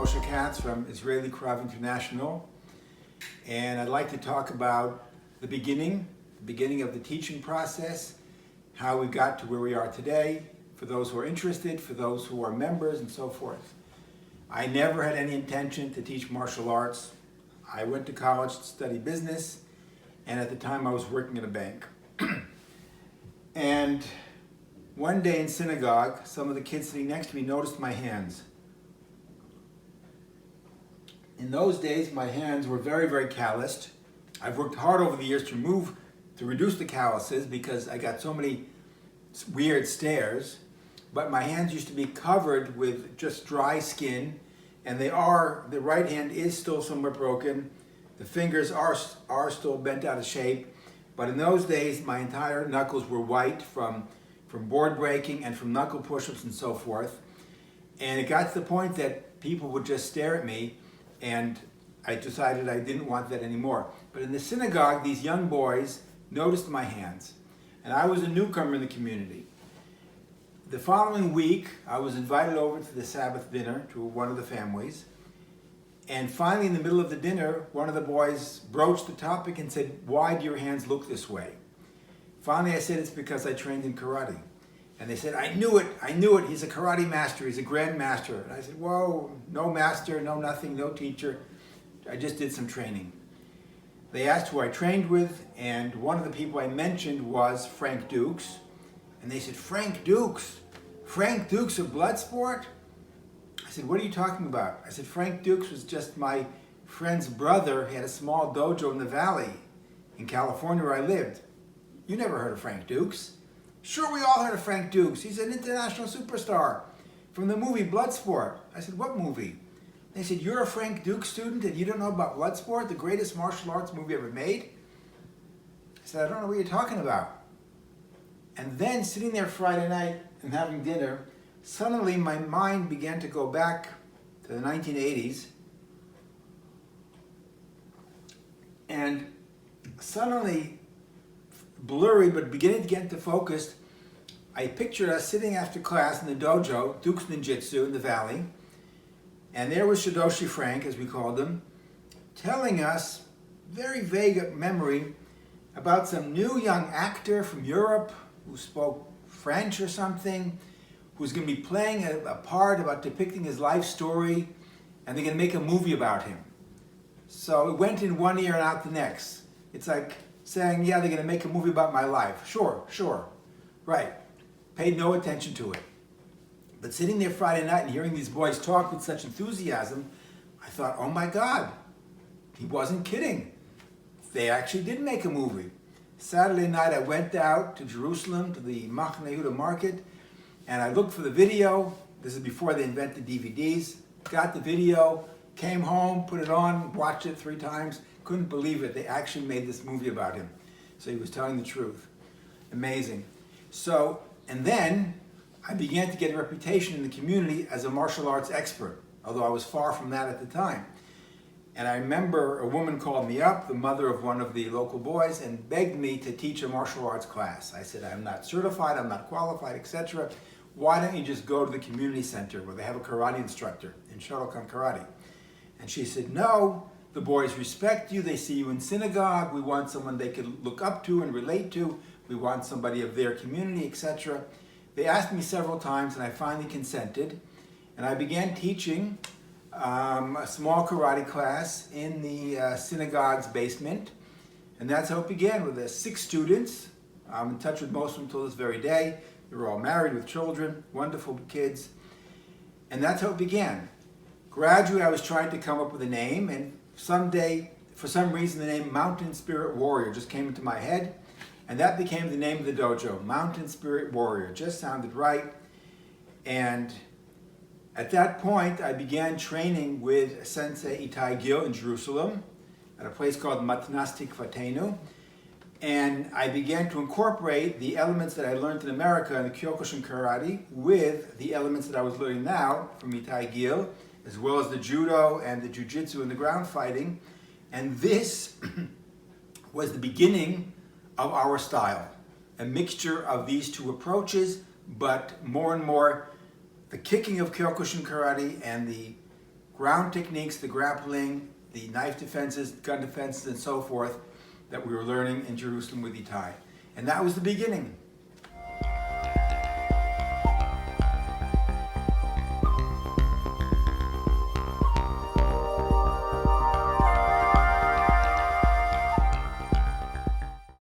Moshe from Israeli Krav International, and I'd like to talk about the beginning of the teaching process, how we got to where we are today, for those who are interested, for those who are members, and so forth. I never had any intention to teach martial arts. I went to college to study business, and at the time I was working at a bank. And one day in synagogue, some of the kids sitting next to me noticed my hands. In those days, my hands were very, very calloused. I've worked hard over the years to reduce the calluses because I got so many weird stares, but my hands used to be covered with just dry skin, and the right hand is still somewhat broken. The fingers are still bent out of shape, but in those days, my entire knuckles were white from board breaking and from knuckle push-ups and so forth. And it got to the point that people would just stare at me, and I decided I didn't want that anymore. But in the synagogue, these young boys noticed my hands, and I was a newcomer in the community. The following week, I was invited over to the Sabbath dinner to one of the families, and finally in the middle of the dinner, one of the boys broached the topic and said, "Why do your hands look this way?" Finally I said, "It's because I trained in karate." And they said, I knew it, he's a karate master, he's a grandmaster." And I said, "Whoa, no master, no nothing, no teacher. I just did some training." They asked who I trained with, and one of the people I mentioned was Frank Dux. And they said, Frank Dux of Bloodsport?" I said, "What are you talking about?" I said, "Frank Dux was just my friend's brother. He had a small dojo in the valley in California where I lived." "You never heard of Frank Dux?" "Sure, we all heard of Frank Dux. He's an international superstar from the movie Bloodsport." I said, "What movie?" They said, "You're a Frank Dux student and you don't know about Bloodsport, the greatest martial arts movie ever made?" I said, "I don't know what you're talking about." And then sitting there Friday night and having dinner, suddenly my mind began to go back to the 1980s. And suddenly, blurry but beginning to get into focus, I pictured us sitting after class in the dojo, Dux Ninjutsu in the valley, and there was Shidoshi Frank, as we called him, telling us, very vague memory, about some new young actor from Europe who spoke French or something, who's going to be playing a part about depicting his life story, and they're going to make a movie about him. So it went in one ear and out the next. It's like saying, yeah, they're going to make a movie about my life. Sure, right. Paid no attention to it. But sitting there Friday night and hearing these boys talk with such enthusiasm, I thought, oh my God, he wasn't kidding. They actually did make a movie. Saturday night I went out to Jerusalem, to the Machne Yehuda market, and I looked for the video. This is before they invented DVDs. Got the video, came home, put it on, watched it 3 times. Couldn't believe it. They actually made this movie about him. So he was telling the truth. Amazing. So, and then I began to get a reputation in the community as a martial arts expert, although I was far from that at the time. And I remember a woman called me up, the mother of one of the local boys, and begged me to teach a martial arts class. I said, "I'm not certified, I'm not qualified, etc. Why don't you just go to the community center where they have a karate instructor in Shotokan Karate?" And she said, "No, the boys respect you, they see you in synagogue, we want someone they could look up to and relate to, we want somebody of their community, etc." They asked me several times and I finally consented, and I began teaching a small karate class in the synagogue's basement, and that's how it began with 6 students. I'm in touch with most of them until this very day. They were all married with children, wonderful kids, and that's how it began. Gradually I was trying to come up with a name, and someday, for some reason, the name Mountain Spirit Warrior just came into my head, and that became the name of the dojo, Mountain Spirit Warrior. It just sounded right. And at that point, I began training with Sensei Itai Gil in Jerusalem at a place called Matnas Tikvatenu. And I began to incorporate the elements that I learned in America in the Kyokushin Karate with the elements that I was learning now from Itai Gil, as well as the judo and the jiu-jitsu and the ground fighting. And this was the beginning of our style, a mixture of these 2 approaches, but more and more the kicking of Kyokushin Karate and the ground techniques, the grappling, the knife defenses, gun defenses, and so forth that we were learning in Jerusalem with Itai. And that was the beginning.